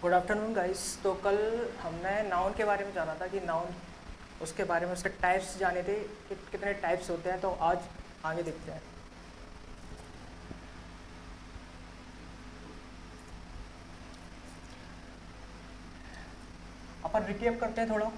Good afternoon guys. तो कल हमने नाउन के बारे में जाना था कि नाउन उसके बारे में उसके टाइप्स जाने थे कि कितने टाइप्स होते हैं। तो आज आगे देखते हैं। अपन रिकेप करते हैं थोड़ा।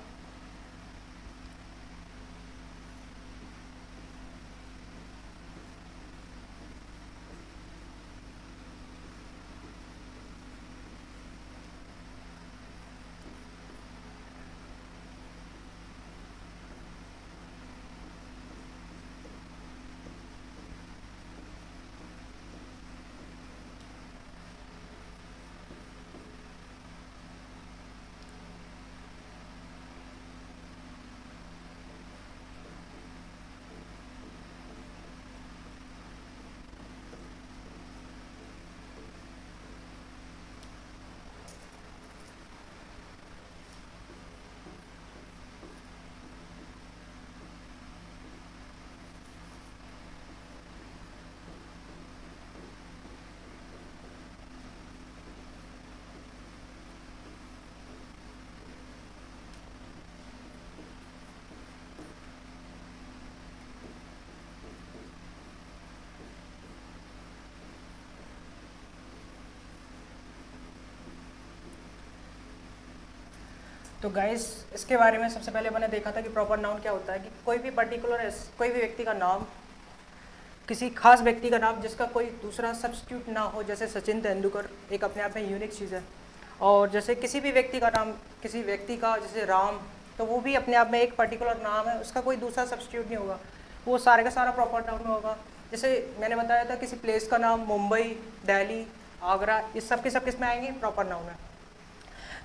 तो गाइस इसके बारे में सबसे पहले मैंने देखा था कि प्रॉपर नाउन क्या होता है कि कोई भी पर्टिकुलर कोई भी व्यक्ति का नाम, किसी खास व्यक्ति का नाम जिसका कोई दूसरा सब्स्टिट्यूट ना हो। जैसे सचिन तेंदुलकर एक अपने आप में यूनिक चीज़ है। और जैसे किसी भी व्यक्ति का नाम, किसी व्यक्ति का जैसे राम, तो वो भी अपने आप में एक पर्टिकुलर नाम है, उसका कोई दूसरा सब्स्टिट्यूट नहीं होगा, वो सारे का सारा प्रॉपर नाउन होगा। जैसे मैंने बताया था किसी प्लेस का नाम मुंबई, दिल्ली, आगरा, इस सब के सब किस में आएंगे? प्रॉपर नाउन है।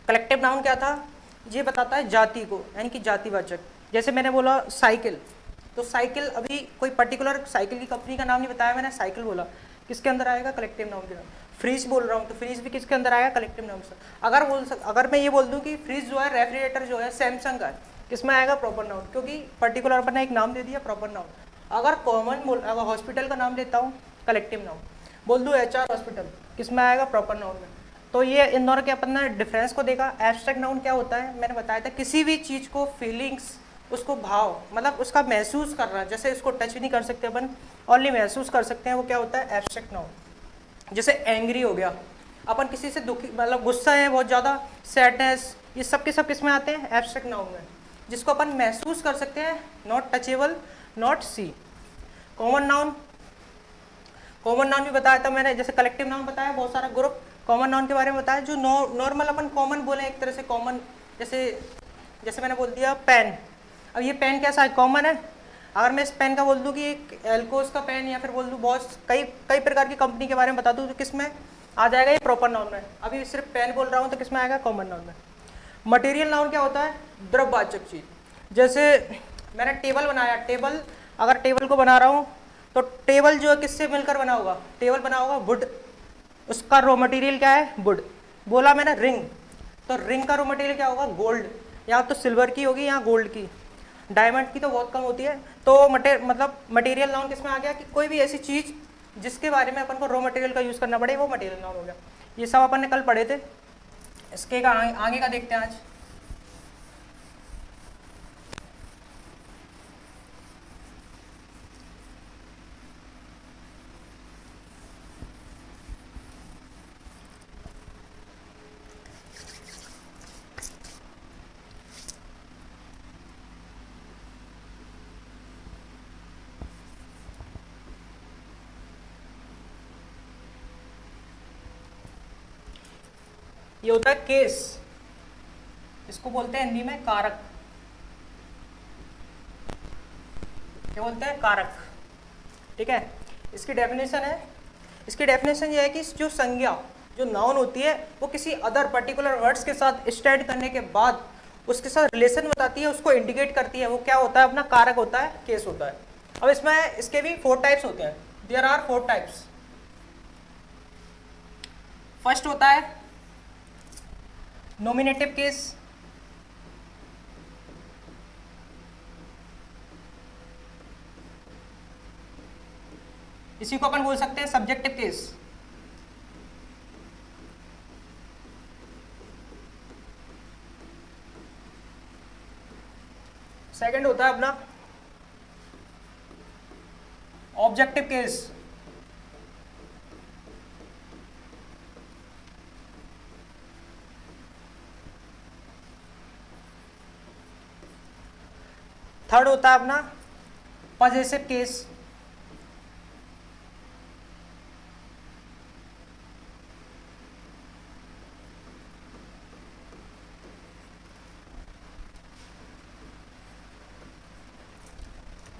कलेक्टिव नाउन क्या था? ये बताता है जाति को, यानी कि जातिवाचक। जैसे मैंने बोला साइकिल, तो साइकिल अभी कोई पर्टिकुलर साइकिल की कंपनी का नाम नहीं बताया मैंने, साइकिल बोला, किसके अंदर आएगा? कलेक्टिव नाउन के नाम। फ्रिज बोल रहा हूँ तो फ्रिज भी किसके अंदर आएगा? कलेक्टिव नाउन से। अगर मैं ये बोल दूँ कि फ्रिज जो है, रेफ्रिजरेटर जो है सैमसंग का है, किसमें आएगा? प्रॉपर नाउन, क्योंकि पर्टिकुलर अपन ने एक नाम दे दिया, प्रॉपर नाउन। अगर अगर हॉस्पिटल का नाम देता हूँ, कलेक्टिव नाउन। बोल दूँ HR हॉस्पिटल, किसमें आएगा? प्रॉपर नाउन में। तो ये इन दोनों के अपन ने डिफरेंस को देखा। एब्स्ट्रैक्ट नाउन क्या होता है? मैंने बताया था किसी भी चीज़ को फीलिंग्स, उसको भाव, मतलब उसका महसूस करना। जैसे इसको टच भी नहीं कर सकते अपन, ओनली महसूस कर सकते हैं, वो क्या होता है? Abstract noun. जैसे एंग्री हो गया, अपन किसी से दुखी, मतलब गुस्सा है बहुत ज़्यादा, सैडनेस, ये सब के सब किस में आते हैं? एब्स्ट्रैक्ट नाउन में, जिसको अपन महसूस कर सकते हैं, not touchable, not see. Common noun, common noun भी बताया था मैंने। जैसे कलेक्टिव नाउन बताया, बहुत सारा ग्रुप। कॉमन नाउन के बारे में बताया जो नॉर्मल अपन कॉमन बोले, एक तरह से कॉमन। जैसे मैंने बोल दिया पेन, अब ये पेन कैसा है? कॉमन है। अगर मैं इस पेन का बोल दूं कि एक एल्कोस का पेन, या फिर बोल दूं बहुत कई कई प्रकार की कंपनी के बारे में बता दूं, तो किस में आ जाएगा? ये प्रॉपर नाउन में। अभी सिर्फ पेन बोल रहा हूँ तो किस में आएगा? कॉमन नाउन में। मटेरियल नाउन क्या होता है? द्रव्यवाचक चीज। जैसे मैंने टेबल बनाया, टेबल, अगर टेबल को बना रहा हूँ तो टेबल जो है किससे मिलकर बना होगा? टेबल बना होगा वुड, उसका रॉ मटेरियल क्या है? वुड। बोला मैंने रिंग, तो रिंग का रॉ मटेरियल क्या होगा? गोल्ड। या तो सिल्वर की होगी या गोल्ड की, डायमंड की तो बहुत कम होती है। तो मतलब मटेरियल नाउन किस में आ गया कि कोई भी ऐसी चीज़ जिसके बारे में अपन को रॉ मटेरियल का यूज़ करना पड़े, वो मटेरियल नाउन हो गया। ये सब अपन ने कल पढ़े थे। इसके आगे का देखते हैं आज। ये होता है केस, इसको बोलते हैं हिंदी में कारक। क्या बोलते हैं? कारक। ठीक है, इसकी डेफिनेशन है, इसकी डेफिनेशन ये है कि जो संज्ञा, जो नाउन होती है, वो किसी अदर पर्टिकुलर वर्ड्स के साथ स्टैंड करने के बाद उसके साथ रिलेशन बताती है, उसको इंडिकेट करती है, वो क्या होता है? अपना कारक होता है, केस होता है। अब इसमें इसके भी 4 टाइप्स होते हैं। There are 4 types. फर्स्ट होता है नॉमिनेटिव केस, इसी को अपन बोल सकते हैं सब्जेक्टिव केस। सेकंड होता है अपना ऑब्जेक्टिव केस। थर्ड होता है अपना पॉजेसिव केस।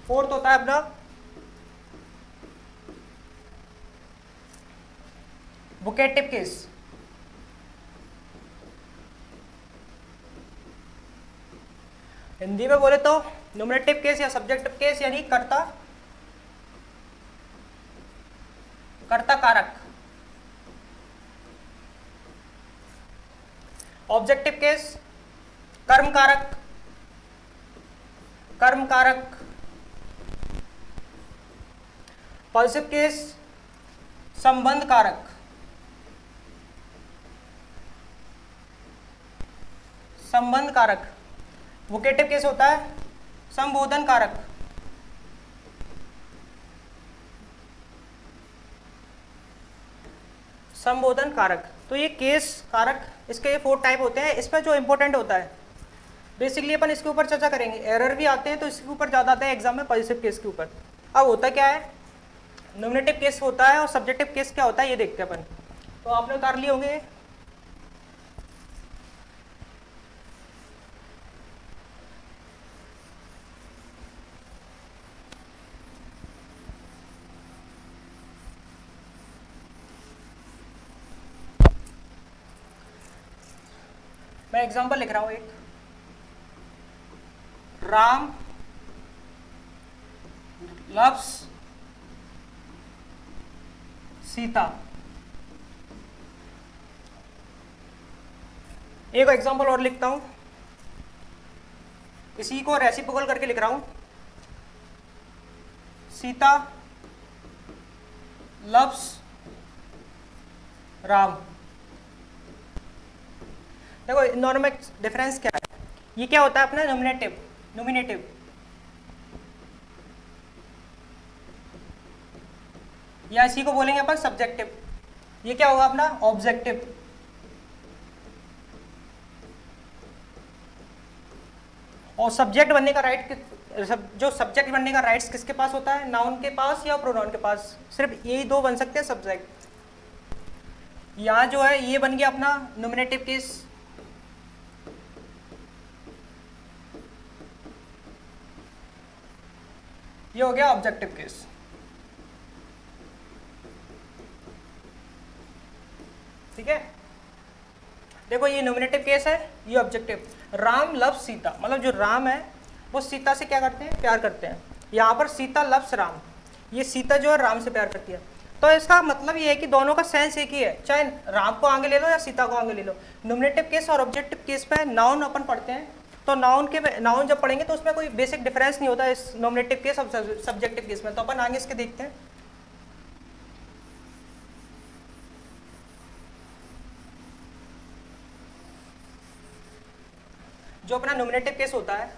फोर्थ होता है अपना वोकेटिव केस। हिंदी में बोले तो नॉमिनेटिव केस या सब्जेक्टिव केस, यानी कर्ता कर्ता कारक। ऑब्जेक्टिव केस कर्म कारक कर्म कारक। पॉजिटिव केस संबंध कारक संबंध कारक। वोकेटिव केस होता है संबोधन कारक। संबोधन कारक। तो ये केस कारक, इसके ये 4 टाइप होते हैं। इसमें जो इंपॉर्टेंट होता है बेसिकली अपन इसके ऊपर चर्चा करेंगे। एरर भी आते हैं तो इसके ऊपर ज़्यादा आते हैं एग्जाम में पॉजिटिव केस के ऊपर। अब होता क्या है, नॉमिनेटिव केस होता है और सब्जेक्टिव केस क्या होता है ये देखते हैं अपन। तो आपने उतार लिए होंगे। मैं एग्जांपल लिख रहा हूं एक। राम loves सीता। एक एग्जांपल और लिखता हूं, इसी को रेसिप्रोकल करके लिख रहा हूं। सीता loves राम। देखो इनमें डिफरेंस क्या है। ये क्या होता है अपना नॉमिनेटिव। या इसी को बोलेंगे अपन सब्जेक्टिव। ये क्या होगा अपना ऑब्जेक्टिव। और सब्जेक्ट बनने का राइट, जो सब्जेक्ट बनने का राइट्स किसके पास होता है, नाउन के पास या प्रोनाउन के पास। सिर्फ यही 2 बन सकते हैं सब्जेक्ट। यहाँ जो है ये बन गया अपना नॉमिनेटिव केस। ये हो गया ऑब्जेक्टिव केस। ठीक है, देखो ये नॉमिनेटिव केस है, ये ऑब्जेक्टिव। राम लव्स सीता, मतलब जो राम है वो सीता से क्या करते हैं, प्यार करते हैं। यहाँ पर सीता लव्स राम, ये सीता जो है राम से प्यार करती है। तो इसका मतलब ये है कि दोनों का सेंस एक ही है, चाहे राम को आगे ले लो या सीता को आगे ले लो। नॉमिनेटिव केस और ऑब्जेक्टिव केस पे नाउन अपन पढ़ते हैं, तो नाउन जब पढ़ेंगे तो उसमें कोई बेसिक डिफरेंस नहीं होता इस नॉमिनेटिव केस और सब्जेक्टिव केस में। तो अपन आगे इसके देखते हैं। जो अपना नॉमिनेटिव केस होता है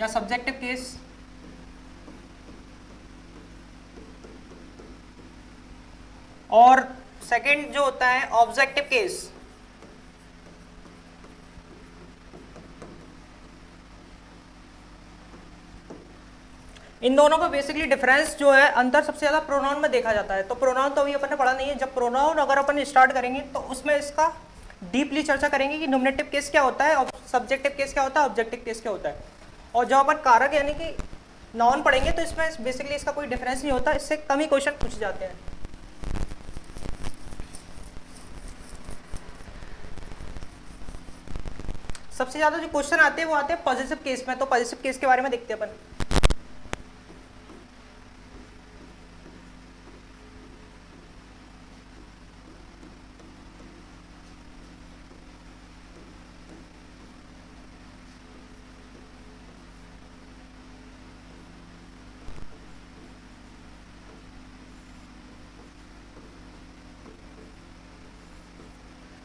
या सब्जेक्टिव केस, और सेकंड जो होता है ऑब्जेक्टिव केस। इन दोनों का बेसिकली डिफरेंस जो है अंतर सबसे ज्यादा प्रोनाउन में देखा जाता है। तो प्रोनाउन तो अभी अपन ने पढ़ा नहीं है। जब प्रोनाउन अगर अपन स्टार्ट करेंगे तो उसमें इसका डीपली चर्चा करेंगे कि नॉमिनेटिव केस क्या होता है और सब्जेक्टिव केस क्या होता है, ऑब्जेक्टिव केस क्या होता है। और जब अपन कारक यानी कि नाउन पढ़ेंगे तो इसमें बेसिकली इसका कोई डिफरेंस नहीं होता, इससे कम ही क्वेश्चन पूछ जाते हैं। सबसे ज्यादा जो क्वेश्चन आते हैं वो आते हैं पॉजिटिव केस में। तो पॉजिटिव केस के बारे में देखते हैं अपन।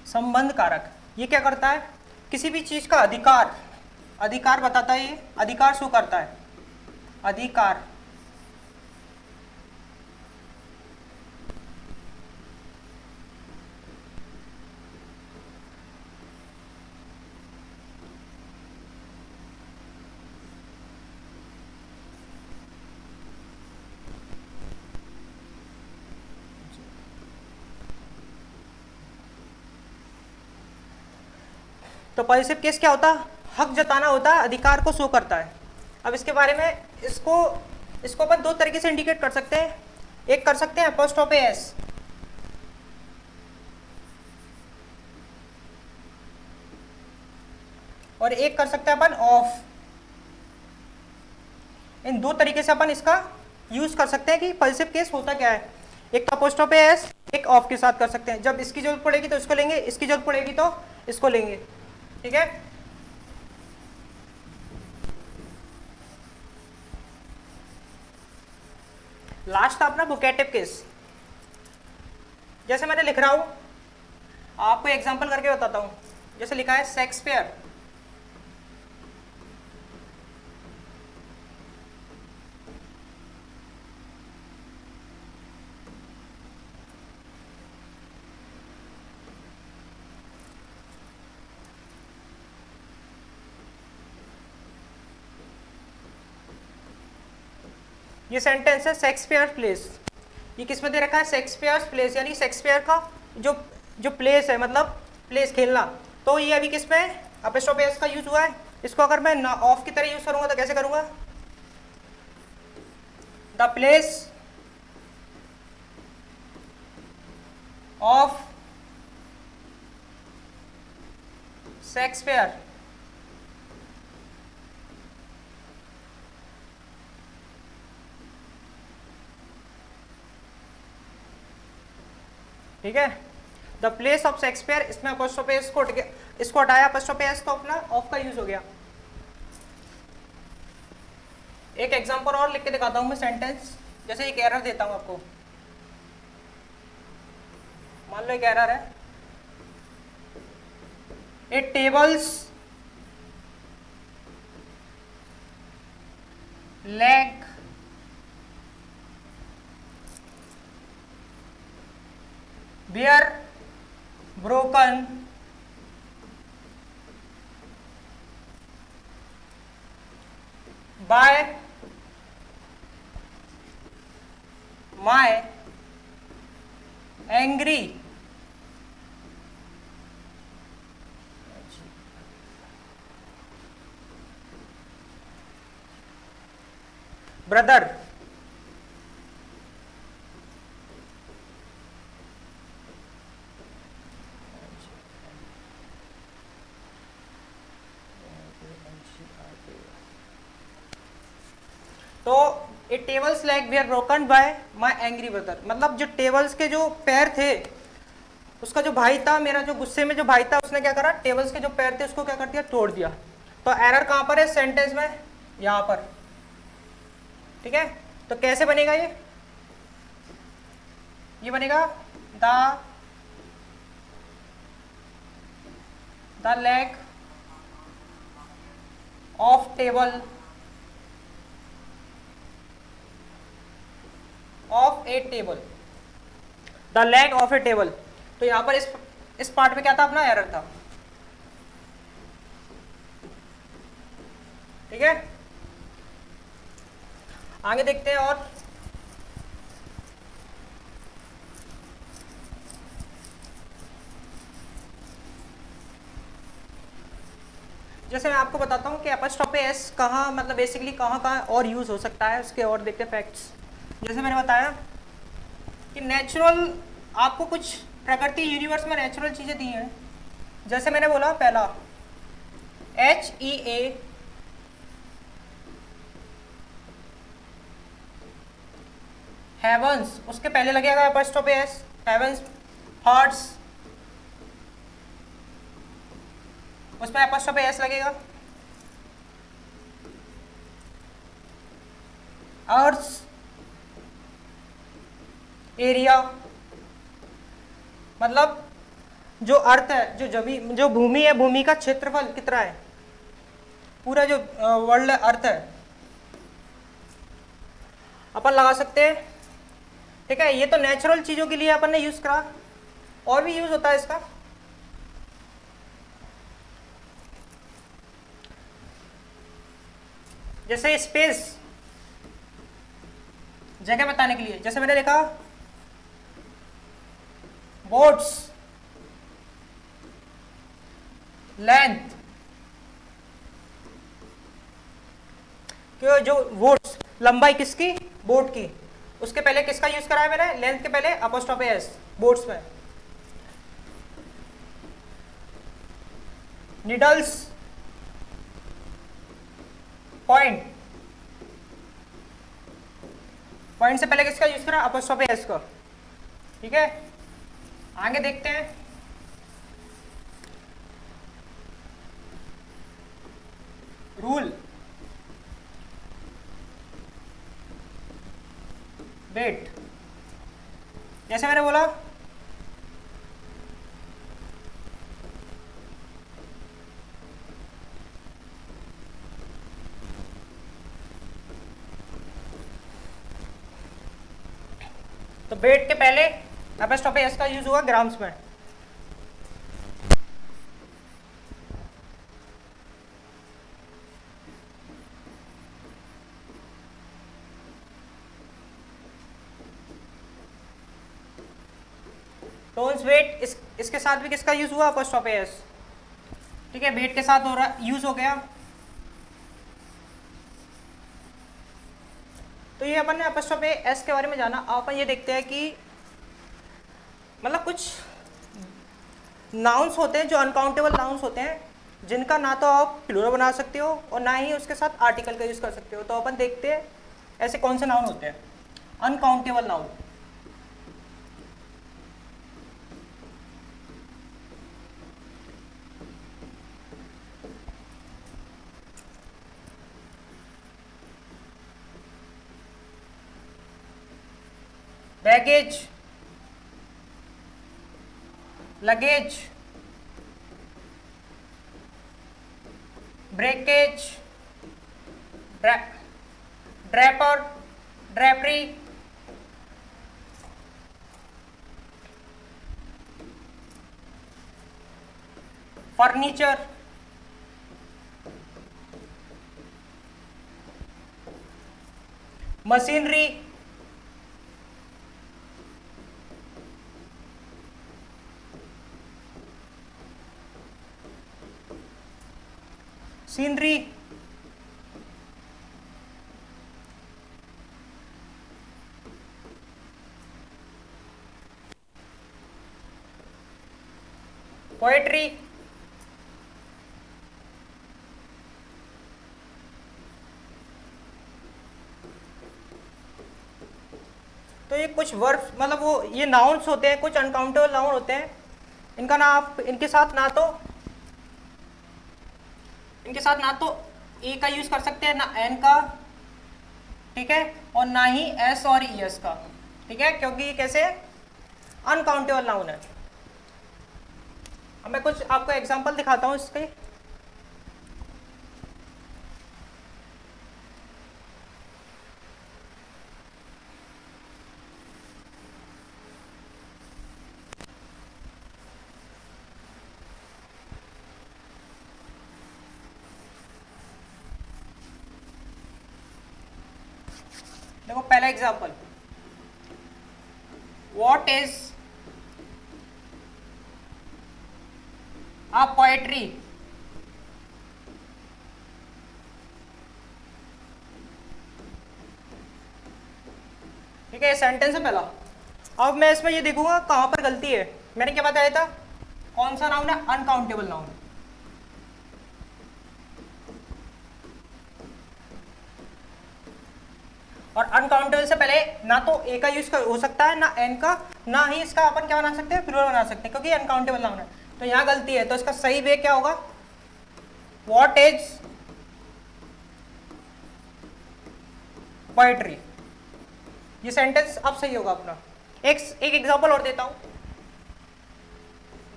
संबंध कारक, ये क्या करता है, किसी भी चीज का अधिकार, अधिकार बताता है, ये अधिकार शो करता है, अधिकार, तो पॉजिटिव केस क्या होता है, हक जताना होता है, अधिकार को शो करता है। अब इसके बारे में इसको अपन दो तरीके से इंडिकेट कर सकते हैं, एक कर सकते हैं अपोस्ट्रोफी एस, और एक कर सकते हैं अपन ऑफ। इन दो तरीके से अपन इसका यूज कर सकते हैं कि पॉजिटिव केस होता क्या है, एक तो अपोस्ट्रोफी एस, एक ऑफ के साथ कर सकते हैं। जब इसकी जरूरत पड़ेगी तो इसको लेंगे, इसकी जरूरत पड़ेगी तो इसको लेंगे, ठीक है। लास्ट था अपना वोकेटिव केस। जैसे मैंने लिख रहा हूं, आपको एग्जांपल करके बताता हूं। जैसे लिखा है शेक्सपियर, ये सेंटेंस है शेक्सपियर प्लेस, ये किस में दे रखा है, शेक्सपियर प्लेस, यानी शेक्सपियर का जो प्लेस है, मतलब प्लेस खेलना। तो ये अभी किस में अपोस्ट्रोफी एस का यूज हुआ है। इसको अगर मैं ऑफ की तरह यूज करूंगा तो कैसे करूंगा, द प्लेस ऑफ शेक्सपियर, ठीक है। द प्लेस ऑफ शेक्सपियर, इसमें अपोस्ट्रोफी एस को इसको हटाया, अपोस्ट्रोफी एस तो अपना ऑफ का यूज हो गया। एक एग्जांपल और लिख के दिखाता हूं मैं सेंटेंस। जैसे एक एरर देता हूं आपको, मान लो एक एरर है, a table's leg were broken by my angry brother। तो a table's leg were broken by my angry brother, मतलब जो टेबल्स के जो पैर थे, उसका जो भाई था, मेरा जो गुस्से में जो भाई था, उसने क्या करा, टेबल्स के जो पैर थे उसको क्या कर दिया, तोड़ दिया। तो एरर कहां पर है सेंटेंस में, यहां पर, ठीक है। तो कैसे बनेगा ये बनेगा the leg of table of A table, the leg of A table. तो यहां पर इस पार्ट में क्या था, अपना एरर था, ठीक है। आगे देखते हैं। और जैसे मैं आपको बताता हूं कि एपोस्ट्रोफी एस कहाँ, मतलब बेसिकली कहाँ कहाँ और यूज हो सकता है, उसके और देखते हैं फैक्ट्स। जैसे मैंने बताया कि नेचुरल, आपको कुछ प्रकृति यूनिवर्स में नेचुरल चीजें दी हैं। जैसे मैंने बोला पहला HEA, हेवंस, उसके पहले लगेगा एपोस्ट्रोफी एस, हेवंस। हर्ट्स, उसमें एपोस्ट्रोफी एस लगेगा। अर्थ एरिया, मतलब जो अर्थ है, जो जमीन, जो भूमि है, भूमि का क्षेत्रफल कितना है, पूरा जो वर्ल्ड अर्थ है, अपन लगा सकते हैं। ठीक है, ये तो नेचुरल चीजों के लिए अपन ने यूज करा, और भी यूज होता है इसका। जैसे स्पेस, जगह बताने के लिए, जैसे मैंने देखा बोट्स, लेंथ, क्यों, जो बोट्स, लंबाई किसकी, बोट की, उसके पहले किसका यूज करा है मैंने, लेंथ के पहले अपोस्ट्रोफी एस, बोट्स में। निडल्स, पॉइंट, पॉइंट से पहले किसका यूज करा, अपोस्ट्रोफी एस का। ठीक है, आगे देखते हैं। रूल, वेट, जैसे मैंने बोला तो वेट के पहले एपोस्ट्रोफी एस का यूज हुआ ग्राम्स में। टोन्स वेट, इसके साथ भी किसका यूज हुआ, अपोस्ट्रोफी एस। ठीक है, वेट के साथ हो रहा, यूज हो गया। तो ये अपन ने अपोस्ट्रोफी एस के बारे में जाना। अपन ये देखते हैं कि मतलब कुछ नाउन्स होते हैं जो अनकाउंटेबल नाउन्स होते हैं, जिनका ना तो आप प्लूरल बना सकते हो और ना ही उसके साथ आर्टिकल का यूज कर सकते हो। तो अपन देखते हैं ऐसे कौन से नाउन होते हैं uncountable noun. Baggage, luggage, breakage, Draper, drapery, furniture, machinery, scenery, poetry, तो ये कुछ वर्ब्स, मतलब वो ये नाउन्स होते हैं, कुछ अनकाउंटेबल नाउन होते हैं। इनका ना आप इनके साथ ना तो ए का यूज कर सकते हैं, ना एन का, ठीक है, और ना ही एस और ई एस का। ठीक है, क्योंकि ये कैसे अनकाउंटेबल नाउन है। अब मैं कुछ आपको एग्जांपल दिखाता हूँ इसके। देखो पहला example, what is a poetry. ठीक है, ये सेंटेंस है पहला। अब मैं इसमें ये देखूंगा कहां पर गलती है। मैंने क्या बताया था, कौन सा नाउन है, अनकाउंटेबल नाउन। और अनकाउंटेबल से पहले ना तो ए का यूज हो सकता है, ना एन का, ना ही इसका अपन क्या बना सकते हैं, प्लूरल बना सकते हैं, क्योंकि अनकाउंटेबल नाउन है। तो यहां गलती है, तो इसका सही वे क्या होगा, व्हाट इज पोएट्री। ये सेंटेंस अब सही होगा अपना। एक एग्जांपल और देता हूं।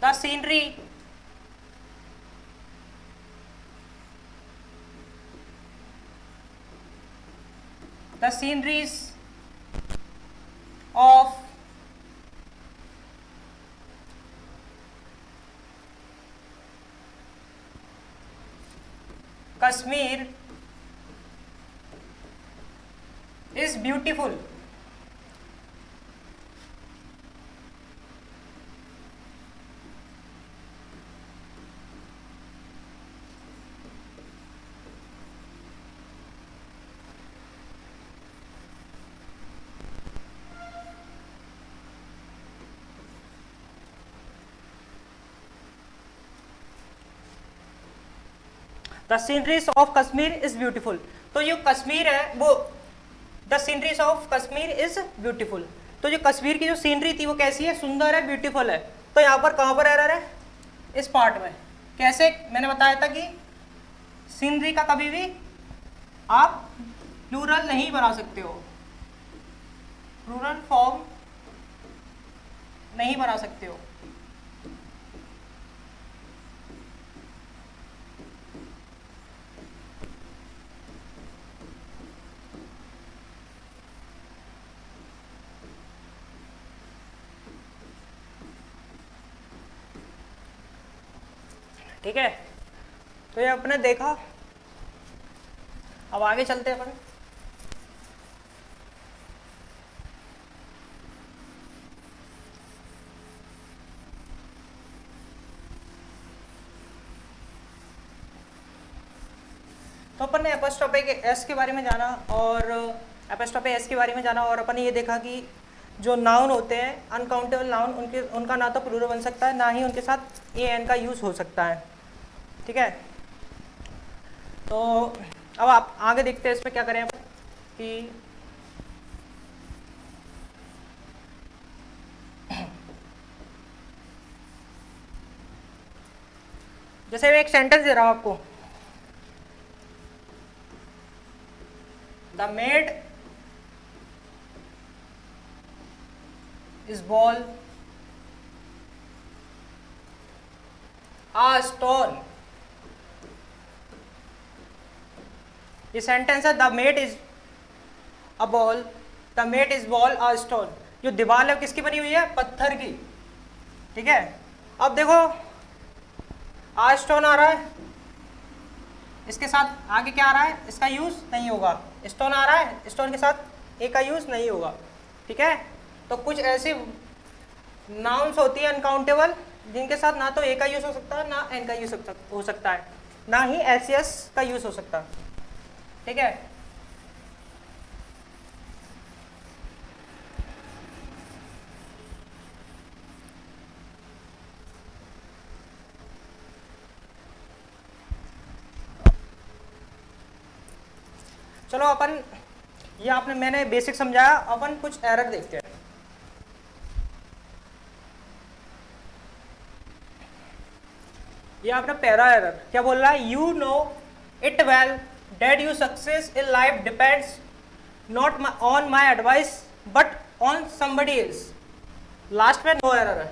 The scenery of Kashmir is beautiful. The sceneries of Kashmir is beautiful. तो जो कश्मीर है वो the sceneries of Kashmir is beautiful, तो जो कश्मीर की जो सीनरी थी वो कैसी है, सुंदर है, ब्यूटीफुल है। तो यहाँ पर कहाँ पर एरर है, इस पार्ट में। कैसे, मैंने बताया था कि सीनरी का कभी भी आप प्लूरल नहीं बना सकते हो, प्लूरल फॉर्म नहीं बना सकते हो। ठीक है, तो ये अपने देखा। अब आगे चलते हैं अपन। तो अपन ने एपोस्ट्रोफे के एस के बारे में जाना और एपोस्ट्रोफे एस के बारे में जाना, और अपन ने ये देखा कि जो नाउन होते हैं अनकाउंटेबल नाउन, उनका ना तो प्लूरल बन सकता है, ना ही उनके साथ ए एन का यूज़ हो सकता है। ठीक है, तो अब आप आगे देखते हैं इसमें क्या करें कि जैसे मैं एक सेंटेंस दे रहा हूं आपको, the maid is ball a stone. ये सेंटेंस है, the maid is a ball, the maid is ball a stone. जो दीवार है किसकी बनी हुई है, पत्थर की। ठीक है, अब देखो आ स्टोन आ रहा है, इसके साथ आगे क्या आ रहा है, इसका यूज नहीं होगा। स्टोन आ रहा है, स्टोन के साथ ए का यूज नहीं होगा। ठीक है, तो कुछ ऐसी नाउन्स होती है अनकाउंटेबल जिनके साथ ना तो ए का यूज हो सकता है, ना एन का यूज हो सकता है, ना ही एस एस का यूज हो सकता है। ठीक है, चलो अपन ये मैंने बेसिक समझाया, अपन कुछ एरर देखते हैं। ये आपने पैरा एरर क्या बोल रहा है, you know it well that your success in life depends not on my advice but on somebody else। Last में नो एरर है।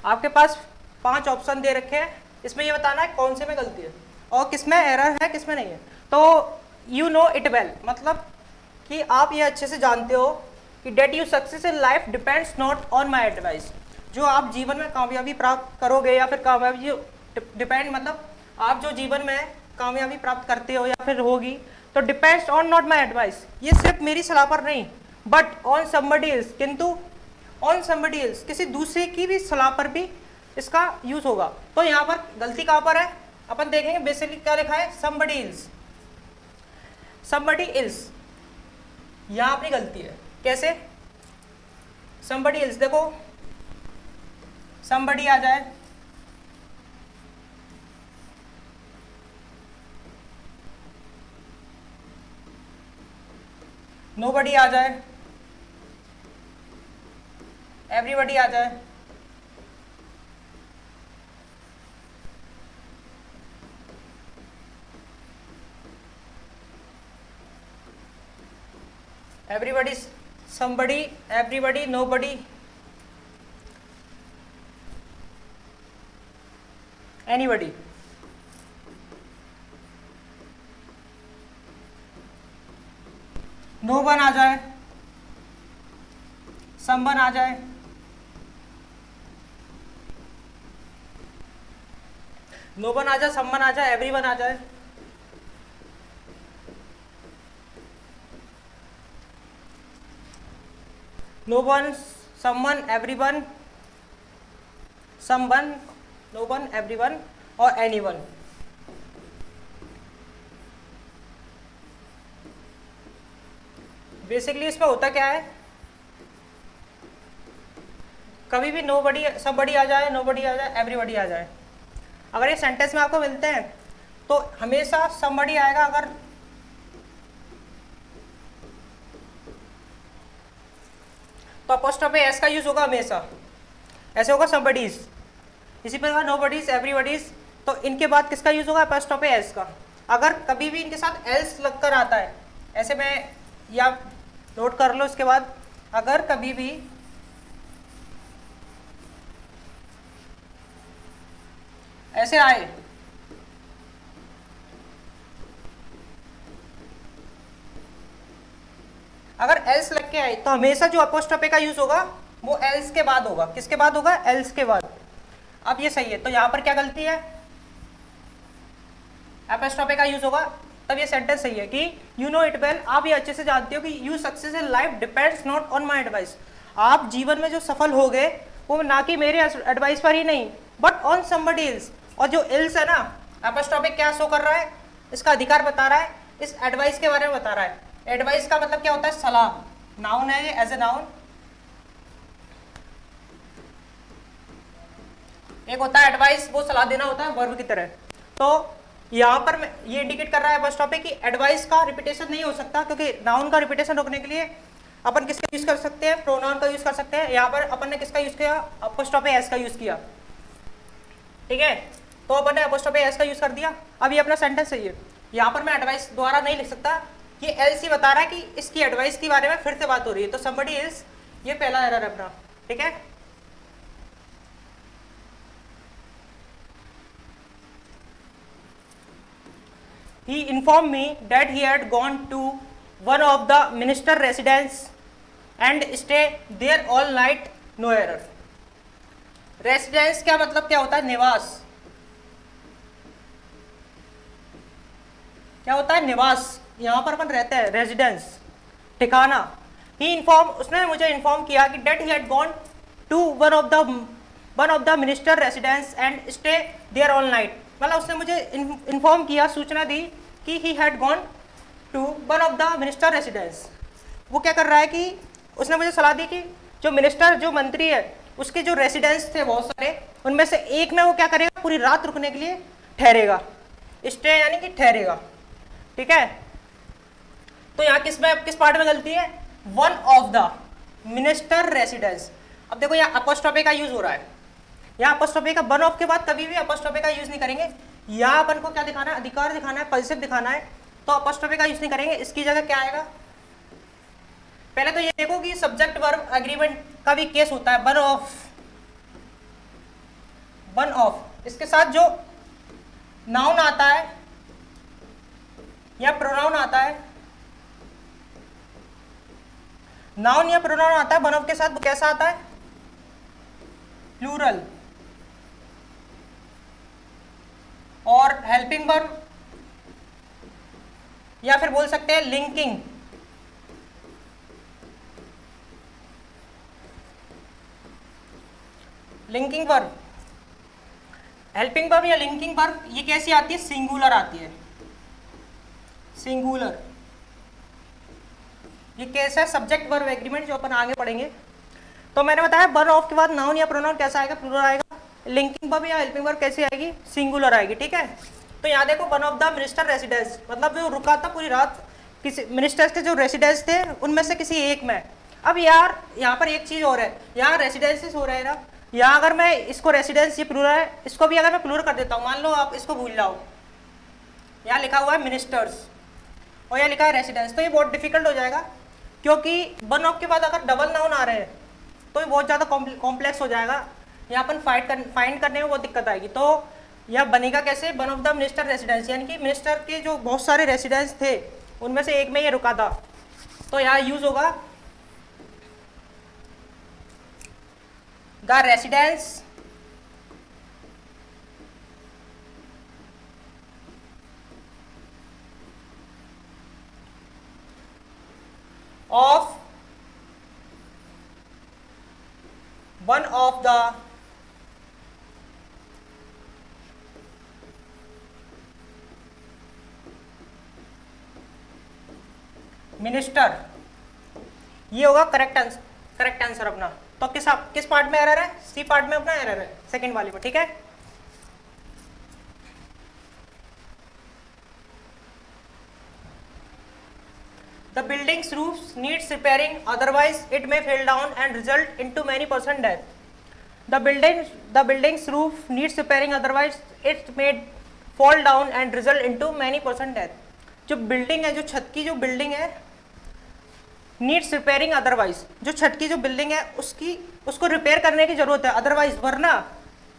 आपके पास 5 ऑप्शन दे रखे हैं, इसमें ये बताना है कौन से में गलती है और किसमें एरर है, किसमें नहीं है। तो यू नो इट वेल मतलब कि आप ये अच्छे से जानते हो कि that you success in life depends not on my advice. जो आप जीवन में कामयाबी प्राप्त करोगे या फिर कामयाबी डिपेंड मतलब आप जो जीवन में कामयाबी प्राप्त करते हो या फिर होगी, तो depends on not my advice, ये सिर्फ मेरी सलाह पर नहीं, बट ऑन समबडी एल्स, किंतु ऑन समबडी एल्स किसी दूसरे की भी सलाह पर भी इसका यूज होगा। तो यहाँ पर गलती कहाँ पर है, अपन देखेंगे बेसिकली क्या लिखा है, समबडी एल्स, समबडी एल्स, यहाँ अपनी गलती है। कैसे, समबडी एल्स, देखो समबडी आ जाए, नोबडी आ जाए, एवरीबडी आ जाए, everybody, somebody, everybody, nobody, anybody, no one आ जाए, समवन आ जाए, नो वन आ जाए, समवन आ जाए, एवरीवन आ जाए, no one, someone, everyone, someone, no one, everyone और एनीवन। बेसिकली इसमें होता क्या है, कभी भी नोबडी, सबबडी आ जाए, नोबडी आ जाए, एवरीबडी आ जाए, अगर ये सेंटेंस में आपको मिलते हैं तो हमेशा समबडी आएगा, अगर तो अपोस्ट्रोफी एस का यूज होगा हमेशा, ऐसे होगा समबडीज। इसी प्रकार नोबडीज, एवरीबडीज, तो इनके बाद किसका यूज होगा, अपोस्ट्रोफी एस का। अगर कभी भी इनके साथ एल्स लगकर आता है, ऐसे में या नोट कर लो इसके बाद, अगर कभी भी ऐसे आए अगर एल्स लग के आए तो हमेशा जो अपोस्ट्रोफी का यूज होगा वो एल्स के बाद होगा। किसके बाद होगा, एल्स के बाद। अब ये सही है, तो यहां पर क्या गलती है, अपोस्ट्रोफी का यूज होगा, तब ये सेंटेंस सही है कि यू नो इट वेल, आप ये अच्छे से जानते हो कि you success in life depends not on my advice, आप जीवन में जो सफल हो गए वो ना कि मेरे एडवाइस पर ही नहीं, बट ऑन समबडी एल्स। और जो एल्स है ना, अपोस्ट्रोफी क्या शो कर रहा है, इसका अधिकार बता रहा है, इस एडवाइस के बारे में बता रहा है। एडवाइस का मतलब क्या होता है, सलाह, नाउन है ये, एज ए नाउन। एक होता है एडवाइस, वो सलाह देना होता है वर्ब की तरह। तो यहाँ पर ये इंडिकेट कर रहा है अपोस्ट्रोफी की एडवाइस का रिपीटेशन नहीं हो सकता, क्योंकि नाउन का रिपीटेशन रोकने के लिए अपन किसका यूज कर सकते हैं, प्रोनाउन का यूज कर सकते हैं। यहाँ पर अपन ने किसका यूज किया, अपोस्ट्रोफी एस का यूज किया, ठीक है। तो अपन ने अपोस्ट्रोफी एस का यूज कर दिया। अब ये अपना सेंटेंस सही है, यहाँ पर मैं एडवाइस द्वारा नहीं लिख सकता, ये एल्स ही बता रहा है कि इसकी एडवाइस के बारे में फिर से बात हो रही है, तो समबडी एल्स, ये पहला एरर है अपना, ठीक है। He informed me that he had gone to one of the minister residence and stay there all night, no error. Residence क्या मतलब क्या होता है, निवास। क्या होता है, निवास, यहाँ पर अपन रहते हैं, रेजिडेंस, ठिकाना। ही इन्फॉर्म, उसने मुझे इन्फॉर्म किया कि that he had gone to one of the minister residence and stay there all night, मतलब उसने मुझे इन्फॉर्म किया, सूचना दी कि he had gone to one of the minister residence. वो क्या कर रहा है कि उसने मुझे सलाह दी कि जो मिनिस्टर, जो मंत्री है, उसके जो रेसिडेंस थे बहुत सारे, उनमें से एक में वो क्या करेगा, पूरी रात रुकने के लिए ठहरेगा। स्टे यानी कि ठहरेगा, ठीक है। तो यहाँ किस पार्ट में गलती है, one of the minister residence. अब देखो यहाँ अपोस्ट्रोफी का यूज हो रहा है, यहाँ अपोस्ट्रोफी का वन ऑफ के बाद कभी भी अपोस्ट्रोफी का यूज नहीं करेंगे। यहाँ अपन को क्या दिखाना है, अधिकार दिखाना है, पॉजिटिव दिखाना है, तो अपोस्ट्रोफी का यूज नहीं करेंगे। इसकी जगह क्या आएगा, पहले तो ये देखो कि सब्जेक्ट वर्ब एग्रीमेंट का भी केस होता है, वन ऑफ, इसके साथ जो नाउन आता है या प्रोनाउन आता है, नाउन या प्रोनाउन आता है वन ऑफ के साथ, वो कैसा आता है, प्लूरल। और हेल्पिंग वर्ब या फिर बोल सकते हैं linking, linking verb, helping verb या लिंकिंग वर्ब, ये कैसी आती है, सिंगुलर आती है, सिंगुलर। ये केस है सब्जेक्ट वर्ब एग्रीमेंट, जो अपन आगे पढ़ेंगे। तो मैंने बताया वन ऑफ के बाद नाउन या प्रोनाउन कैसा आएगा, प्लूरल आएगा। लिंकिंग वर्ब या हेल्पिंग वर्ब कैसी आएगी, सिंगुलर आएगी, ठीक है। तो यहाँ देखो one of the minister residence, मतलब जो रुका था पूरी रात, किसी मिनिस्टर्स के जो रेसिडेंस थे उनमें से किसी एक में। अब यार यहाँ पर एक चीज और है, यहाँ रेसिडेंसेस हो रहे हैं ना, यहाँ अगर मैं इसको रेसिडेंस, ये प्लूरल है, इसको भी अगर मैं प्लूरल कर देता हूँ, मान लो आप इसको भूल जाओ, यहाँ लिखा हुआ है मिनिस्टर्स और यहाँ लिखा है रेसिडेंस, तो ये बहुत डिफिकल्ट हो जाएगा, क्योंकि वन ऑफ के बाद अगर डबल नाउन आ रहे हैं तो ये बहुत ज़्यादा कॉम्प्लेक्स हो जाएगा, यहाँ अपन फाइंड करने में बहुत दिक्कत आएगी। तो यह बनेगा कैसे, one of the minister residence, यानी कि मिनिस्टर के जो बहुत सारे रेसिडेंस थे उनमें से एक में ये रुका था, तो यहाँ यूज होगा the residence of one of the minister, ये होगा करेक्ट आंसर अपना। तो किस पार्ट में एरर है, सी पार्ट में अपना एरर है, सेकंड वाली में, ठीक है। The buildings roofs needs repairing otherwise it may fell down and result into many person death. The buildings roof needs repairing otherwise it may fall down and result into many person death. जो building है, जो छत की जो building है, needs repairing otherwise, जो छत की जो बिल्डिंग है उसको रिपेयर करने की जरूरत है, अदरवाइज वरना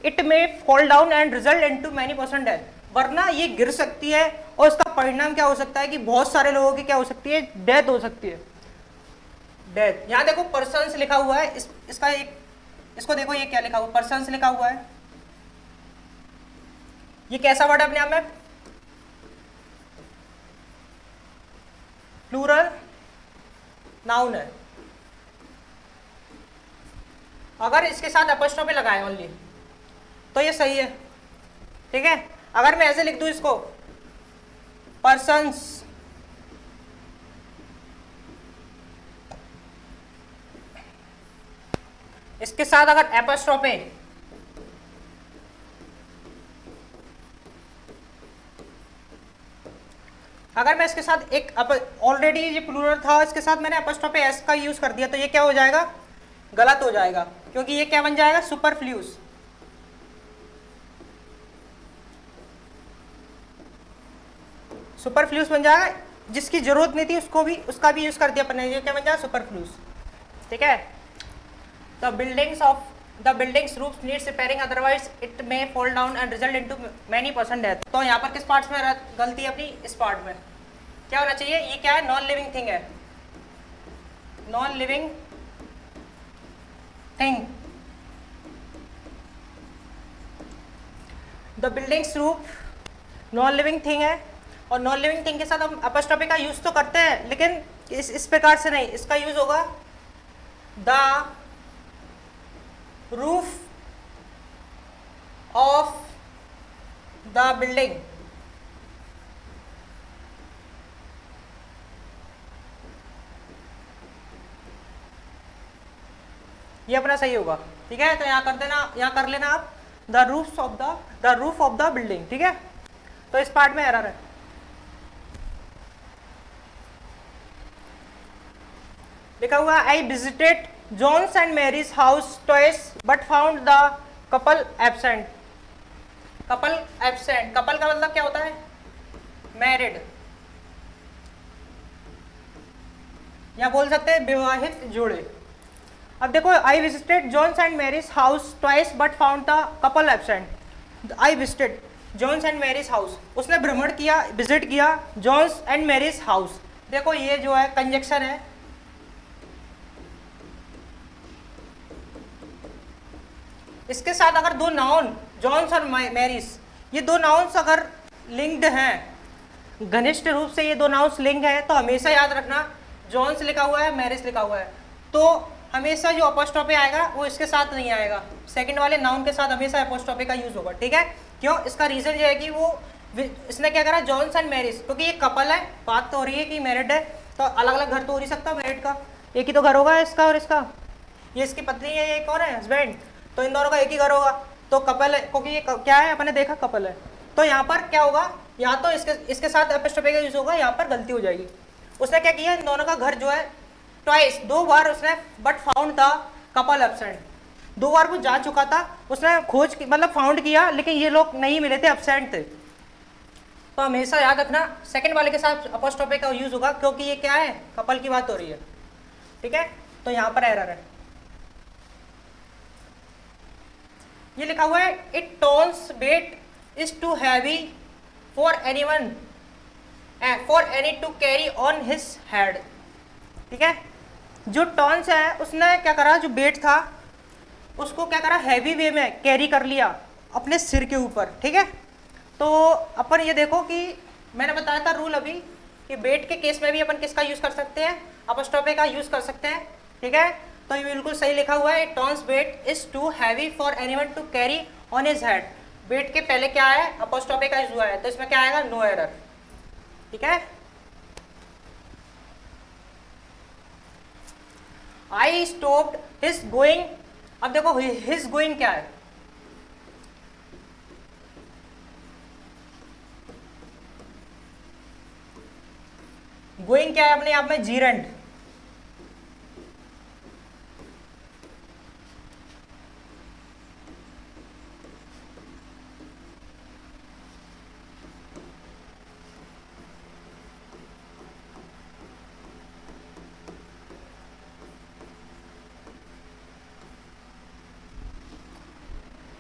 इट में fall down and result into many person death, वरना ये गिर सकती है और इसका परिणाम क्या हो सकता है कि बहुत सारे लोगों की क्या हो सकती है, डेथ हो सकती है, डेथ। यहाँ देखो पर्सन्स लिखा हुआ है, इसको देखो ये क्या लिखा हुआ, पर्सन्स लिखा हुआ है, ये कैसा वर्ड है अपने आप में, प्लूरल नाउन है। अगर इसके साथ अपॉस्ट्रोफी लगाए ओनली तो ये सही है, ठीक है। अगर मैं ऐसे लिख दूं इसको, पर्सन्स, इसके साथ अगर अपॉस्ट्रोफी, अगर मैं इसके साथ एक ऑलरेडी ये प्लूरल था, इसके साथ मैंने अपॉस्ट्रोफी एस का यूज कर दिया, तो ये क्या हो जाएगा, गलत हो जाएगा, क्योंकि ये क्या बन जाएगा, सुपरफ्लूस। सुपरफ्लूस बन जाएगा, जिसकी जरूरत नहीं थी उसका भी यूज कर दिया अपने, ये क्या बन जाएगा, सुपरफ्लूस, ठीक है। The buildings roofs needs repairing otherwise it may fall down and result into many person death. तो यहाँ पर किस पार्ट में गलती है अपनी, इस पार्ट में क्या होना चाहिए, ये क्या है, नॉन लिविंग थिंग है, non living thing. The buildings roof non living thing है, और नॉन लिविंग थिंग के साथ हम अपॉस्ट्रोफी का यूज तो करते हैं, लेकिन इस प्रकार से नहीं, इसका यूज होगा the roof of the building, ये अपना सही होगा, ठीक है। तो यहाँ कर देना, यहाँ कर लेना आप the roof of the building, ठीक है। तो इस पार्ट में एरर है। लिखा हुआ I visited John's and Mary's house twice but found the couple absent. Couple absent, couple का मतलब क्या होता है, मैरिड, या बोल सकते हैं विवाहित जोड़े। अब देखो, I visited John's and Mary's house twice but found the couple absent. I visited John's and Mary's house, उसने भ्रमण किया, विजिट किया जॉन्स एंड मैरीज हाउस। देखो ये जो है कंजक्शन है, इसके साथ अगर दो नाउन जॉन्स और मैरीज, ये दो नाउन्स अगर लिंक्ड हैं, घनिष्ठ रूप से ये दो नाउन्स लिंक है, तो हमेशा याद रखना जॉन्स लिखा हुआ है, मैरिज लिखा हुआ है, तो हमेशा जो अपॉस्ट्रोफी आएगा वो इसके साथ नहीं आएगा, सेकंड वाले नाउन के साथ हमेशा अपॉस्ट्रोफी का यूज होगा, ठीक है। क्यों, इसका रीजन ये है कि वो इसने क्या करा, जॉन्स एंड मैरिज, क्योंकि ये कपल है, बात तो हो रही है कि मैरिड है, तो अलग अलग घर तो हो नहीं सकता मैरिड का, एक ही तो घर होगा इसका और इसका, ये इसकी पत्नी है, ये एक और है हस्बैंड, तो इन दोनों का एक ही घर होगा, तो कपल है, क्योंकि ये क्या है, अपने देखा कपल है, तो यहाँ पर क्या होगा, या तो इसके साथ अपॉस्ट्रोफी का यूज होगा, यहाँ पर गलती हो जाएगी। उसने क्या किया, इन दोनों का घर जो है ट्वाइस, दो बार उसने, बट फाउंड था कपल एब्सेंट, दो बार वो जा चुका था, उसने खोज मतलब फाउंड किया, लेकिन ये लोग नहीं मिले थे, एब्सेंट थे। तो हमेशा याद रखना सेकंड वाले के साथ अपॉस्ट्रोफी का यूज होगा, क्योंकि ये क्या है, कपल की बात हो रही है, ठीक है। तो यहाँ पर एरर है, ये लिखा हुआ है it tones weight is too heavy for anyone for any to carry on his head. ठीक है, जो टॉन्स है उसने क्या करा, जो वेट था उसको क्या करा, हैवी वे में कैरी कर लिया अपने सिर के ऊपर। ठीक है, तो अपन ये देखो कि मैंने बताया था रूल अभी कि वेट के केस में भी अपन किसका यूज कर सकते हैं, अपस्ट्रॉफे का यूज कर सकते हैं। ठीक है, तो ये बिल्कुल सही लिखा हुआ है, ton's weight is too heavy for anyone to carry on his head. Weight के पहले क्या है, अपस्ट्रॉफे का यूज हुआ है, तो इसमें क्या आएगा, नो एरर। ठीक है, आई स्टॉप्ड हिज गोइंग। अब देखो हिज गोइंग क्या है, गोइंग क्या है अपने आप में, जीरेंड।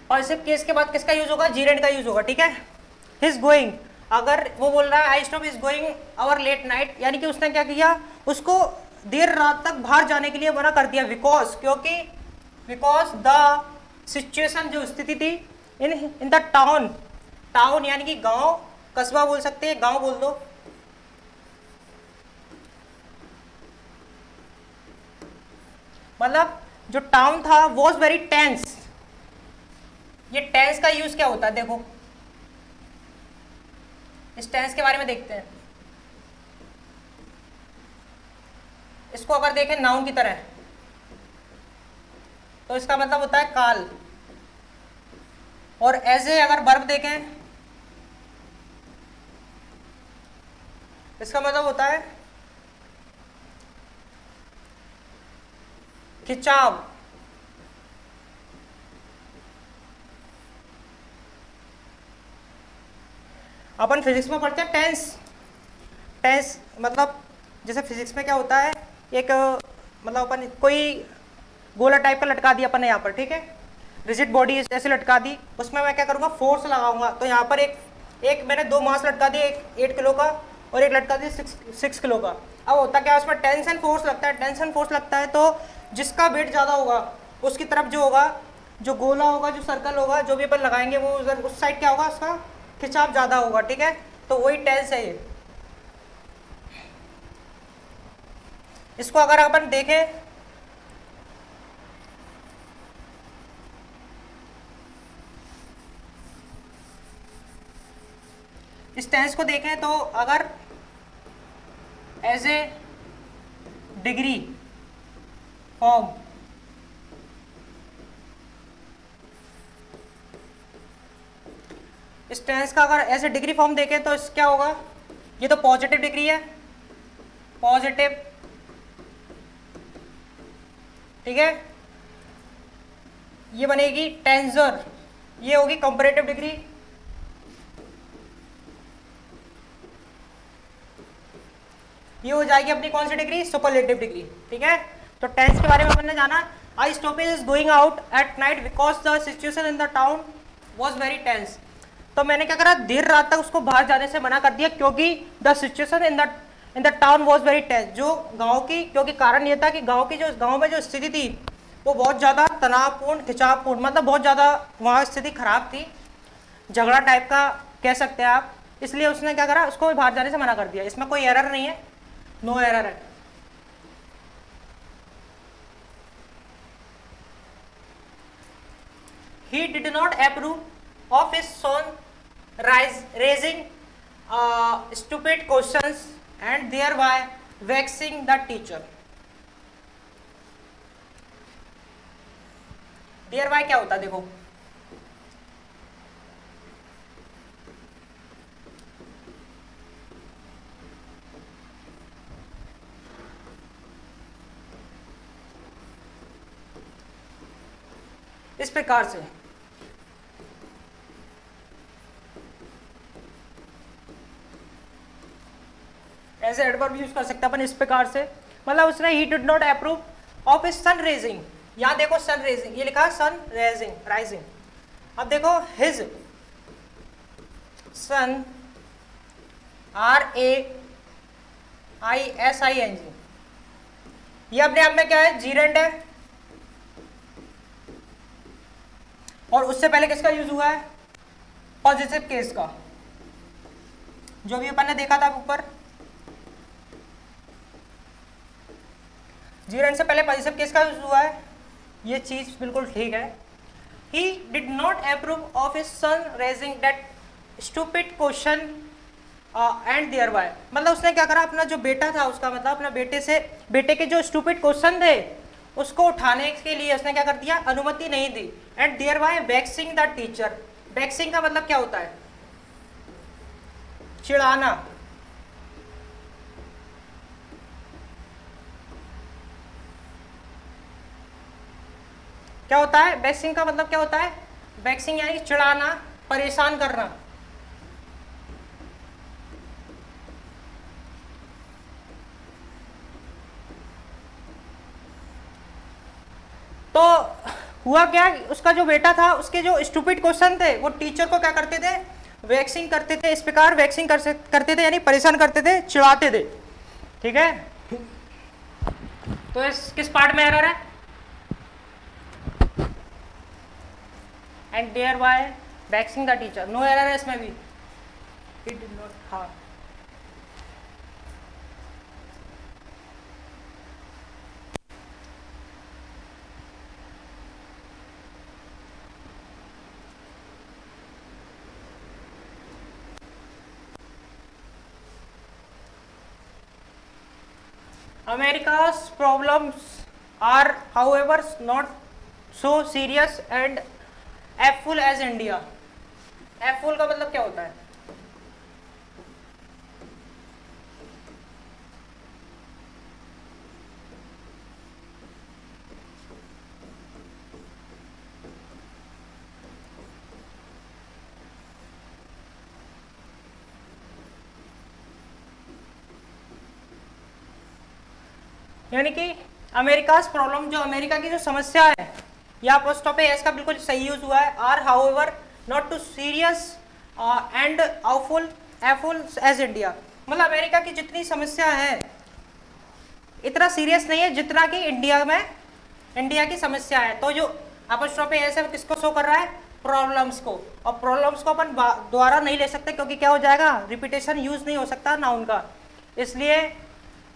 और इस केस के बाद किसका यूज होगा, जीरेंड का यूज होगा। ठीक है, हिज गोइंग, अगर वो बोल रहा है I stop is going our late night, यानी कि उसने क्या किया, उसको देर रात तक बाहर जाने के लिए मना कर दिया, बिकॉज, क्योंकि बिकॉज द सिचुएशन, जो स्थिति थी इन द टाउन, टाउन यानी कि गांव, कस्बा बोल सकते हैं, गांव बोल दो, मतलब जो टाउन था वॉज वेरी टेंस। ये टेंस का यूज क्या होता है, देखो इस टेंस के बारे में देखते हैं। इसको अगर देखें नाउन की तरह तो इसका मतलब होता है काल, और एज ए अगर वर्ब देखें इसका मतलब होता है खिंचाव। अपन फिजिक्स में पढ़ते हैं टेंस, टेंस मतलब जैसे फिजिक्स में क्या होता है, एक मतलब अपन कोई गोला टाइप का लटका दिया अपन ने यहाँ पर, ठीक है, रिजिड बॉडी ऐसे लटका दी, उसमें मैं क्या करूँगा, फोर्स लगाऊंगा। तो यहाँ पर एक मैंने दो मास लटका दिए, एक 8 किलो का और एक लटका दिया 6 किलो का। अब होता क्या, उसमें टेंशन फोर्स लगता है, टेंशन फोर्स लगता है तो जिसका वेट ज़्यादा होगा उसकी तरफ जो होगा, जो गोला होगा, जो सर्कल होगा, जो भी अपन लगाएंगे वो उधर उस साइड क्या होगा, उसका खिंचाव ज़्यादा होगा। ठीक है, तो वही टेंस है ये। इसको अगर अपन देखें इस टेंस को देखें तो अगर एज ए डिग्री फॉर्म, इस टेंस का अगर एज ए डिग्री फॉर्म देखें तो इस क्या होगा, ये तो पॉजिटिव डिग्री है, पॉजिटिव, ठीक है, ये बनेगी टेंसर, ये होगी कंपैरेटिव डिग्री, ये हो जाएगी अपनी कौन सी डिग्री, सुपरलेटिव डिग्री। ठीक है, तो टेंस के बारे में हमने जाना, I stop is going out at night because the situation in the town was very tense. तो मैंने क्या करा, देर रात तक उसको बाहर जाने से मना कर दिया क्योंकि the situation in the town was very tense, जो गाँव की, क्योंकि कारण ये था कि गाँव में जो स्थिति थी वो बहुत ज़्यादा तनावपूर्ण, खिंचावपूर्ण, मतलब बहुत ज़्यादा वहाँ स्थिति खराब थी, झगड़ा टाइप का कह सकते हैं आप, इसलिए उसने क्या करा, उसको बाहर जाने से मना कर दिया। इसमें कोई एरर नहीं है, नो एरर है। He did not approve of his son raising stupid questions and thereby vexing the teacher. Thereby क्या होता है, देखो इस प्रकार से ऐसे एडवर्ब यूज कर सकते हैं अपन इस प्रकार से, मतलब उसने he did not approve of his son raising, यहाँ देखो सन रेजिंग, ये लिखा है सन रेजिंग, राइजिंग। अब देखो हिज, सन, RAISING, ये अपने आप में क्या है, जीरेंड है। और उससे पहले किसका यूज हुआ है, पॉजिटिव केस का, जो भी अपन ने देखा था ऊपर। जीरेंड से पहले पॉजिटिव केस का यूज हुआ है, ये चीज बिल्कुल ठीक है। He did not approve of his son raising that stupid question and thereby, मतलब उसने क्या करा, अपना जो बेटा था उसका, मतलब अपना बेटे के जो स्टूपिड क्वेश्चन थे उसको उठाने के लिए उसने क्या कर दिया, अनुमति नहीं दी। And thereby vexing the teacher, vexing का मतलब क्या होता है, चिढ़ाना। क्या होता है वैक्सिंग का मतलब, क्या होता है वैक्सिंग, यानी कि चिढ़ाना, परेशान करना। तो हुआ क्या, उसका जो बेटा था उसके जो स्टूपिड क्वेश्चन थे वो टीचर को क्या करते थे, वैक्सिंग करते थे। इस प्रकार वैक्सिंग करते थे यानी परेशान करते थे, चिढ़ाते थे। ठीक है, तो इस किस पार्ट में एरर है, and thereby vexing the teacher, no error है इसमें भी। इट डिड नॉट, हाँ America's problems are however not so serious and awful as India। awful का मतलब क्या होता है, यानी कि अमेरिकाज प्रॉब्लम, जो अमेरिका की जो समस्या है, यहाँ पर स्टॉप है, एस का बिल्कुल सही यूज हुआ है। Are however not too serious and awful as India, मतलब अमेरिका की जितनी समस्या है इतना सीरियस नहीं है जितना कि इंडिया की समस्या है। तो जो अपॉस्ट्रोफी एस है किसको शो कर रहा है, प्रॉब्लम्स को। और प्रॉब्लम्स को अपन द्वारा नहीं ले सकते क्योंकि क्या हो जाएगा, रिपीटेशन यूज नहीं हो सकता नाउन का। इसलिए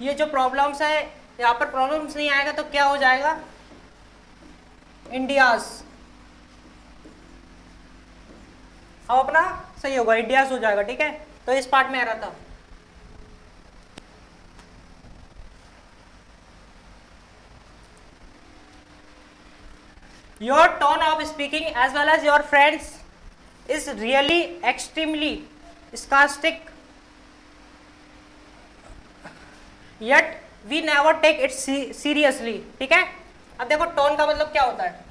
ये जो प्रॉब्लम्स है, यहाँ पर प्रॉब्लम्स नहीं आएगा तो क्या हो जाएगा, इंडियाज। अब अपना सही होगा, इंडियाज हो जाएगा। ठीक है, तो इस पार्ट में आ रहा था। Your tone of speaking as well as your friends is really extremely sarcastic, yet we never take it seriously। ठीक है, अब देखो टोन का मतलब क्या होता है,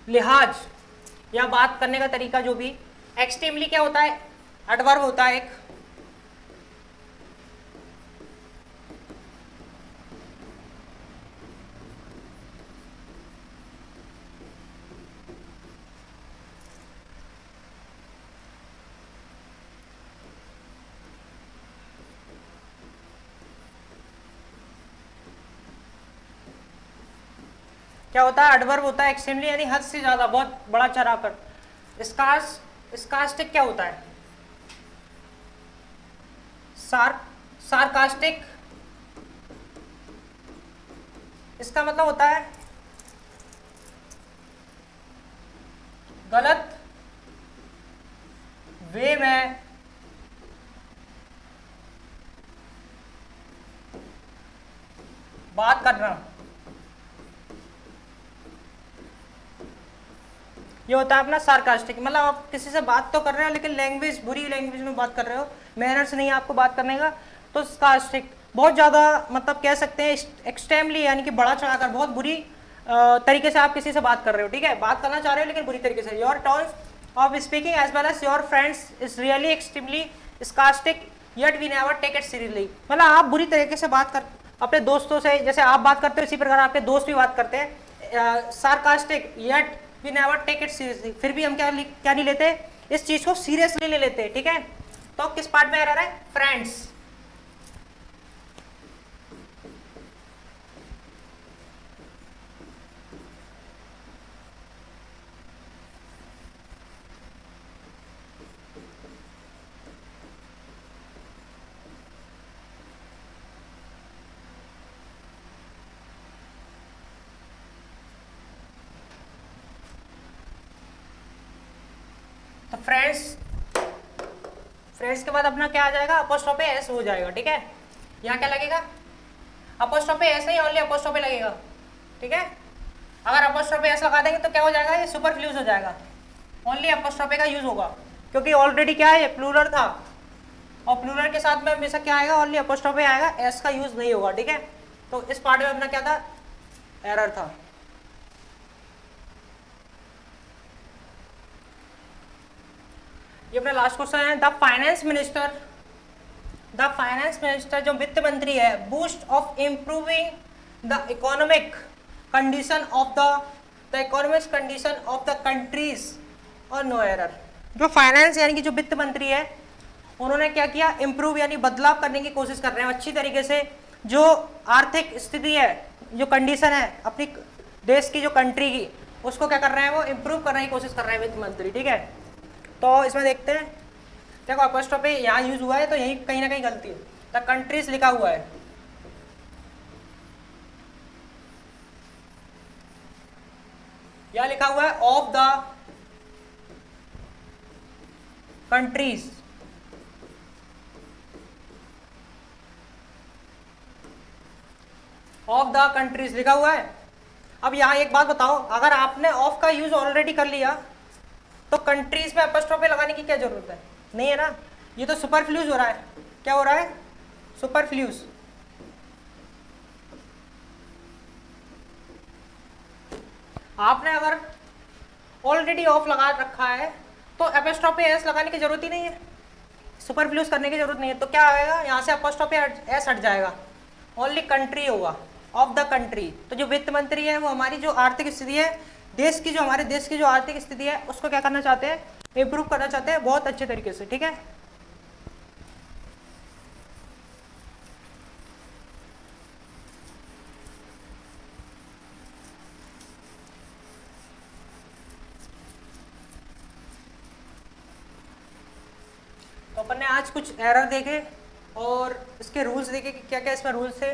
लिहाज या बात करने का तरीका जो भी। एक्सट्रीमली क्या होता है, एडवर्ब होता है एक। क्या होता है, एडवर्ब होता है एक्सट्रीमली, यानी हद से ज्यादा, बहुत बड़ा चढ़ाकर। स्कास्टिक क्या होता है, सार्कास्टिक, इसका मतलब होता है गलत वे में बात करना। ये होता है अपना सार्कास्टिक, मतलब आप किसी से बात तो कर रहे हो लेकिन लैंग्वेज, बुरी लैंग्वेज में बात कर रहे हो, मैनर्स नहीं है आपको बात करने का। तो सार्कास्टिक बहुत ज़्यादा, मतलब कह सकते हैं एक्सट्रीमली, यानी कि बड़ा चढ़ाकर, बहुत बुरी तरीके से आप किसी से बात कर रहे हो। ठीक है, बात करना चाह रहे हो लेकिन बुरी तरीके से। Your tones of speaking as well as your friends is really extremely sarcastic, yet we never take it seriously, मतलब आप बुरी तरीके से बात अपने दोस्तों से जैसे आप बात करते हो इसी प्रकार आपके दोस्त भी बात करते हैं, sarcastic yet we never take it seriously, फिर भी हम क्या नहीं लेते, इस चीज को सीरियसली नहीं लेते, ठीक है। तो किस पार्ट में एरर है, फ्रेंड्स। तो फ्रेंड्स के बाद अपना क्या आ जाएगा, अपोस्ट्रोफी एस हो जाएगा, ठीक है। यहाँ क्या लगेगा, अपोस्ट्रोफी एस नहीं, ओनली अपोस्ट्रोफी लगेगा, ठीक है। अगर अपोस्ट्रोफी एस लगा देंगे तो क्या हो जाएगा, ये सुपरफ्लूस हो जाएगा, ओनली अपोस्ट्रोफी का यूज होगा, क्योंकि ऑलरेडी क्या है, ये प्लूरल था, और प्लूरल के साथ में हमेशा क्या आएगा, ओनली अपोस्ट्रोफी आएगा, एस का यूज नहीं होगा, ठीक है। तो इस पार्ट में अपना क्या था, एरर था। ये अपना लास्ट क्वेश्चन है, द फाइनेंस मिनिस्टर जो वित्त मंत्री है, boost of improving the economic condition of the economic condition of the countries और नो एरर। जो फाइनेंस यानी कि जो वित्त मंत्री है, उन्होंने क्या किया, इम्प्रूव यानी बदलाव करने की कोशिश कर रहे हैं अच्छी तरीके से, जो आर्थिक स्थिति है, जो कंडीशन है अपनी देश की, जो कंट्री की, उसको क्या कर रहे हैं, वो इम्प्रूव करने की कोशिश कर रहे हैं वित्त मंत्री, ठीक है। तो इसमें देखते हैं, देखो अपोस्ट्रोफी यहाँ यूज हुआ है तो यही कहीं ना कहीं गलती है, द कंट्रीज लिखा हुआ है, यहाँ लिखा हुआ है of the countries, of the countries लिखा हुआ है। अब यहाँ एक बात बताओ, अगर आपने ऑफ का यूज ऑलरेडी कर लिया तो कंट्रीज में अपोस्ट्रोफी लगाने की क्या जरूरत है, नहीं है ना, ये तो सुपरफ्लूस हो रहा है, क्या हो रहा है, सुपरफ्लूस। आपने अगर ऑलरेडी ऑफ लगा रखा है तो अपोस्ट्रोफी एस लगाने की जरूरत ही नहीं है, सुपरफ्लूस करने की जरूरत नहीं है, तो क्या आएगा, यहाँ से अपोस्ट्रोफी एस हट जाएगा, ओनली कंट्री होगा, ऑफ द कंट्री। तो जो वित्त मंत्री है वो हमारी जो आर्थिक स्थिति है देश की, जो हमारे देश की जो आर्थिक स्थिति है उसको क्या करना चाहते हैं, इम्प्रूव करना चाहते हैं बहुत अच्छे तरीके से, ठीक है। तो अपन ने आज कुछ एरर देखे और इसके रूल्स देखे कि क्या क्या इसमें रूल्स थे।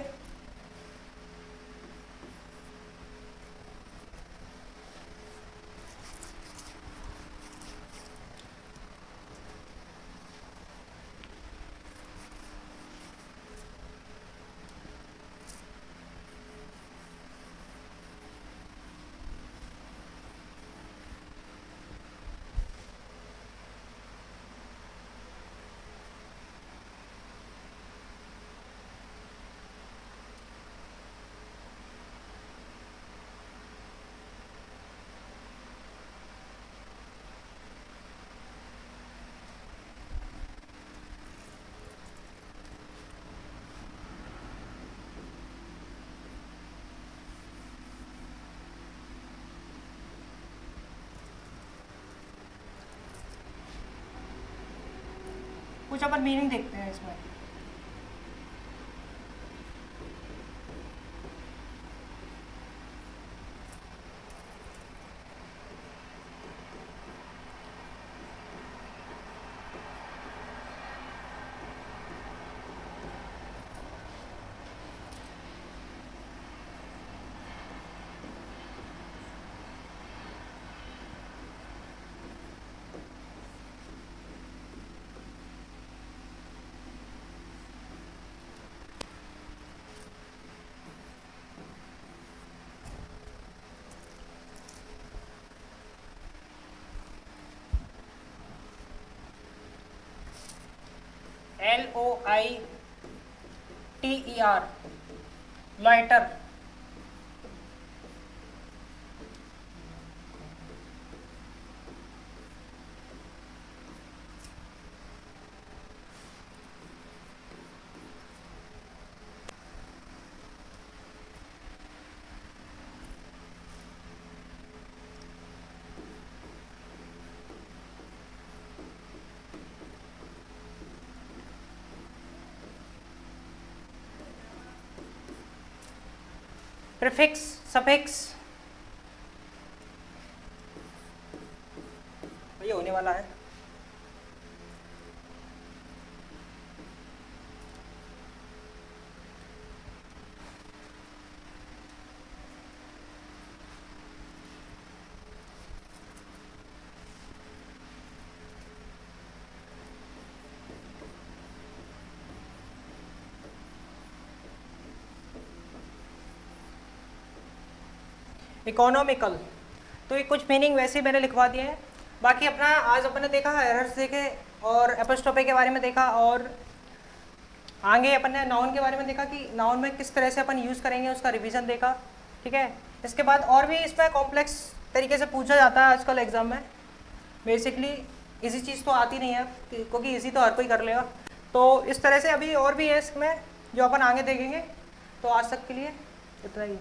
कुछ अपन मीनिंग देखते हैं इसमें। LOITER, लॉइटर, प्रीफिक्स, सफिक्स, ये होने वाला है। इकोनॉमिकल, तो ये कुछ मीनिंग वैसे ही मैंने लिखवा दिए हैं। बाकी अपना आज अपन ने देखा एरर्स देखे और एपोस्ट्रोफी के बारे में देखा, और आगे अपन ने नाउन के बारे में देखा कि नाउन में किस तरह से अपन यूज़ करेंगे, उसका रिवीजन देखा। ठीक है, इसके बाद और भी इसमें कॉम्प्लेक्स तरीके से पूछा जाता है आजकल एग्जाम में। बेसिकली इजी चीज़ तो आती नहीं है क्योंकि इजी तो हर कोई कर लेगा, तो इस तरह से अभी और भी है इसमें जो अपन आगे देखेंगे। तो आज तक के लिए इतना ही।